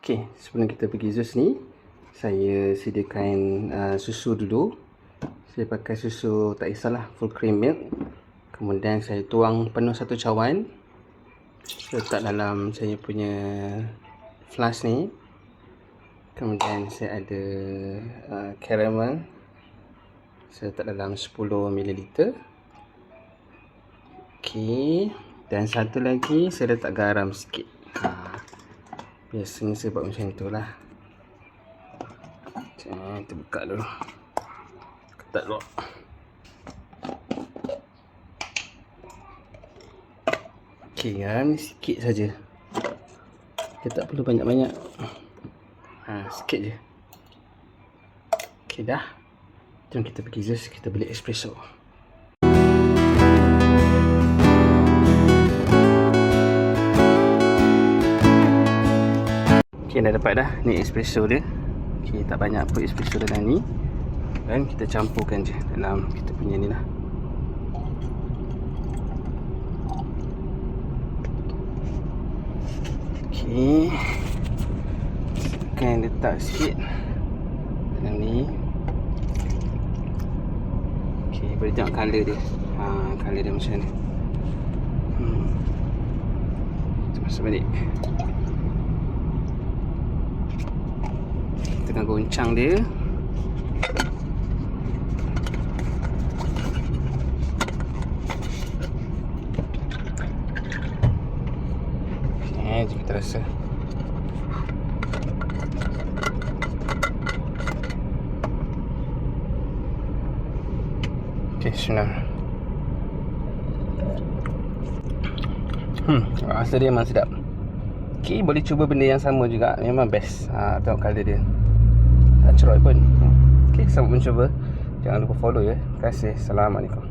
Okey, sebelum kita pergi Zeus ni, saya sediakan susu dulu. Saya pakai susu, tak kisahlah, full cream milk. Kemudian saya tuang penuh satu cawan. Saya letak dalam saya punya flask ni. Kemudian saya ada caramel. Saya letak dalam 10 ml. Okey, dan satu lagi saya letak garam sikit. Biasanya saya buat macam tu lah. Kita buka dulu. Ketat dulu. Okey, garam ni sikit saja. Kita tak perlu banyak-banyak. Sikit je. Okey dah. Jom kita pergi Zeus, kita beli espresso. Okay, dah dapat dah. Ni espresso dia. Okay, tak banyak apa espresso dalam ni. Dan kita campurkan je dalam kita punya ni lah. Okay, akan letak sikit dalam ni. Okay, boleh tengok colour dia. Colour dia macam ni. Kita masuk balik. Kita akan goncang dia. Jom kita rasa. Okay, senang. Rasa dia memang sedap. Okay, boleh cuba benda yang sama juga. Memang best. Tengok colour dia. Tak cerot pun. Okay, selamat mencuba. Jangan lupa follow ya. Terima kasih. Assalamualaikum.